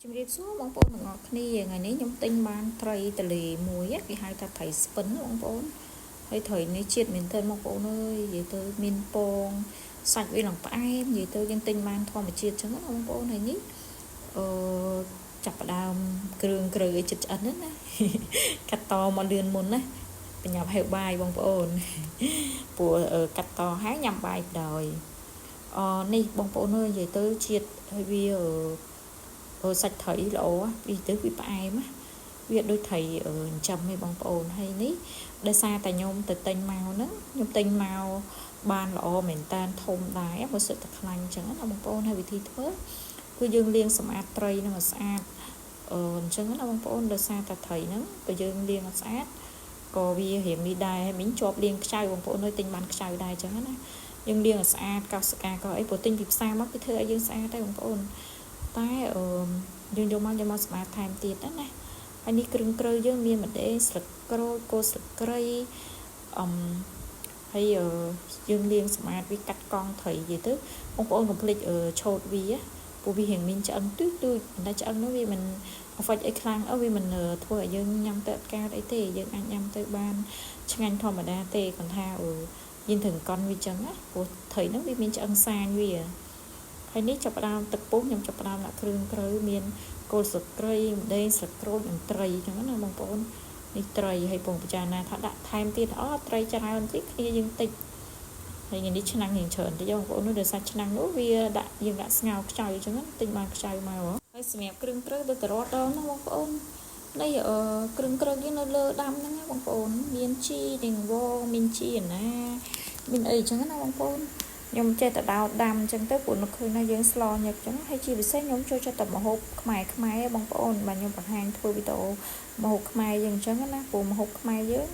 ជំរាបសួរបងប្អូនទាំងអស់គ្នាថ្ងៃនេះខ្ញុំទិញបានត្រីទលេមួយគេហៅថាត្រីស្ពិនបងប្អូនហើយត្រីនេះជាតិមែនទែនបងប្អូនអើយនិយាយទៅមានពងសាច់វាឡើងផ្អែមនិយាយទៅយើងទិញបានធម្មជាតិចឹងណាបងប្អូនហើយនេះអឺចាប់ផ្ដើមគ្រឿងក្រៅឲ្យចិត្តឆ្អិនណាកាត់តមកលឿនមុនណាបញ្ញាប់ហេវបាយបងប្អូនព្រោះកាត់តហើយញ៉ាំបាយដោយនេះបងប្អូនអើយនិយាយទៅជាតិហើយវាសាច់ត្រីល្អពីទៅវាផ្អែមវាដូចត្រីចិញ្ចឹមឯងបងប្អូនហើយនេះដោយសារតែខ្ញុំទៅទិញមកហ្នឹងខ្ញុំទិញមកបានល្អមែនតើធំដែរបើសិតតែខ្លាញ់អញ្ចឹងណាបងប្អូនហើយវិធីធ្វើគឺយើងលាងសម្អាតត្រីហ្នឹងឲ្យស្អាតអញ្ចឹងណាបងប្អូនដោយសារតែត្រីហ្នឹងបើយើងលាងឲ្យស្អាតក៏វារៀងនេះដែរមិញជាប់លាងខ្ចៅបងប្អូននៅទិញបានខ្ចៅដែរអញ្ចឹងណាយើងលាងឲ្យស្អាតកោសកាក៏អីព្រោះទិញពីផ្សារមកគឺធ្វើឲ្យយើងស្អាតដែរបងប្អូនតែយើងយកមកសម្អាតថែមទៀតណាហើយនេះគ្រឿងក្រៅយើងមានម្ទេសស្លឹកក្រូចគល់ស្លឹកគ្រៃហើយយើងលាងសម្អាតវាកាត់កង់ត្រីនិយាយទៅបងប្អូនកុំភ្លេចឆូតវាព្រោះវារៀងមានឆ្អឹងទូចតែឆ្អឹងនោះវាមិនអហ្វិចអីខ្លាំងវាមិនធ្វើឲ្យយើងញ៉ាំទៅអត់កើតអីទេយើងអាចញ៉ាំទៅបានឆ្ងាញ់ធម្មតាទេគាត់ថាយើងត្រូវកន់វាចឹងណាព្រោះត្រីហ្នឹងវាមានឆ្អឹងសាញវាហើយនេះចាប់ផ្ដើមទឹកពុះខ្ញុំចាប់ផ្ដើមដាក់គ្រឿងក្រៅមានគល់ស្លឹកគ្រៃម្ទេសស្លឹកក្រូចនិងត្រីចឹងណាបងប្អូននេះត្រីហើយពងពិចារណាថាដាក់ថែមទៀតត្រីច្រើនតិចគ្នាយើងតិចហើយនេះឆ្នាំងយើងច្រើនតិចបងប្អូននោះដោយសារឆ្នាំងនោះវាយើងដាក់ស្ងោរខ្ចៅចឹងណាទិញបានខ្ចៅមកហើយសម្រាប់គ្រឿងក្រៅដូចតរដងហ្នឹងបងប្អូននេះគ្រឿងក្រៅយើងនៅលើដាំហ្នឹងណាបងប្អូនមានជីនិងវងមានជីណាមានអីចឹងណាបងប្អូនខ្ញុំចេះតែដោតដាំអញ្ចឹងទៅព្រោះនឹកឃើញថាយើងស្លញឹកអញ្ចឹងហើយជាពិសេសខ្ញុំចូលចិត្តតែម្ហូបខ្មែរបងប្អូនបាទខ្ញុំបង្ហាញធ្វើវីដេអូម្ហូបខ្មែរយើងអញ្ចឹងណាព្រោះម្ហូបខ្មែរយើង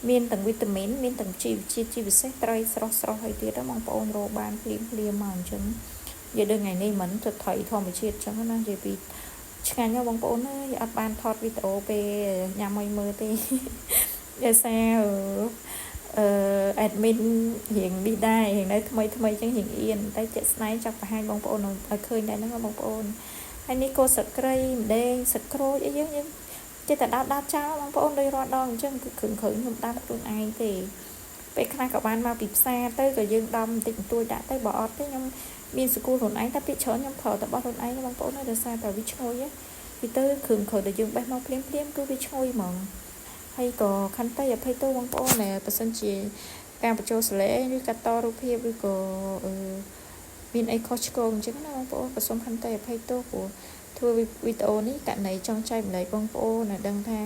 មានទាំងវីតាមីនមានទាំងជីវជាតិជាពិសេសត្រីស្រស់ហើយទៀតបងប្អូនរកបានភ្លាមមកអញ្ចឹងនិយាយដល់ថ្ងៃនេះមិនទៅត្រីធម្មជាតិអញ្ចឹងណានិយាយពីឆ្ងាញ់ណាបងប្អូនអើយអត់បានថតវីដេអូពេលញ៉ាំឲ្យមើលទេដោយសារadmin រៀងនេះដែររៀងនៅថ្មីចឹងរៀងអៀនតែជាក់ស្ដែងចង់បង្ហាញបងប្អូនឲ្យឃើញដែរហ្នឹងបងប្អូនហើយនេះគល់ស្លឹកគ្រៃម្ទេសស្លឹកក្រូចអីយើងចេះតែដោតចោលបងប្អូនដោយរាល់ដងអញ្ចឹងគឺគ្រឿងខ្ញុំដាំខ្លួនឯងទេពេលខ្លះក៏បានមកពីផ្សារទៅក៏យើងដំបន្តិចបន្តួចដាក់ទៅបើអត់ទេខ្ញុំមានសកូលខ្លួនឯងតែពីច្រើនខ្ញុំប្រើតែបោះខ្លួនឯងបងប្អូនដោយសារតែវាឈ្ងុយពីទៅគ្រឿងដែលយើងបេះមកភ្លាមគឺវាឈ្ងុយហ្មងហើយក៏ខន្តីអភ័យទោសបងប្អូនដែលបើសិនជាការបញ្ចូលសលេងឬកាត់តរូបភាពឬក៏មានអីខុសឆ្គងអញ្ចឹងណាបងប្អូនក៏សូមខន្តីអភ័យទោសព្រោះធ្វើវីដេអូនេះករណីចង់ចែកម្លែកបងប្អូនឲ្យដឹងថា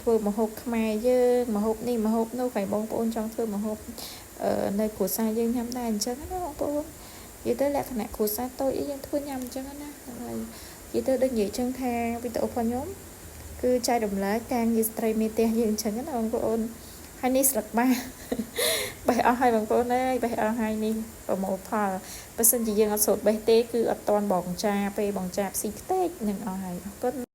ធ្វើម្ហូបខ្មែរយើងម្ហូបនេះម្ហូបនោះហើយបងប្អូនចង់ធ្វើម្ហូបនៅគ្រួសារយើងញ៉ាំដែរអញ្ចឹងណាបងប្អូននិយាយទៅលក្ខណៈគ្រួសារតូចអីយើងធ្វើញ៉ាំអញ្ចឹងណាហើយនិយាយទៅដូចនិយាយចឹងថាវីដេអូរបស់ខ្ញុំគឺចែករំលែកការងារស្ត្រីមេផ្ទះយើងអញ្ចឹងណាបងប្អូនហើយនេះស្លឹកបាបេះអស់ហើយបងប្អូនអើយបេះអស់ហើយនេះប្រមូលផលបើសិនជាយើងអត់សូត្របេះទេគឺអត់តន់បងចាពេលបងចាផ្ស៊ីខ្ទេចនឹងអស់ហើយអរគុណ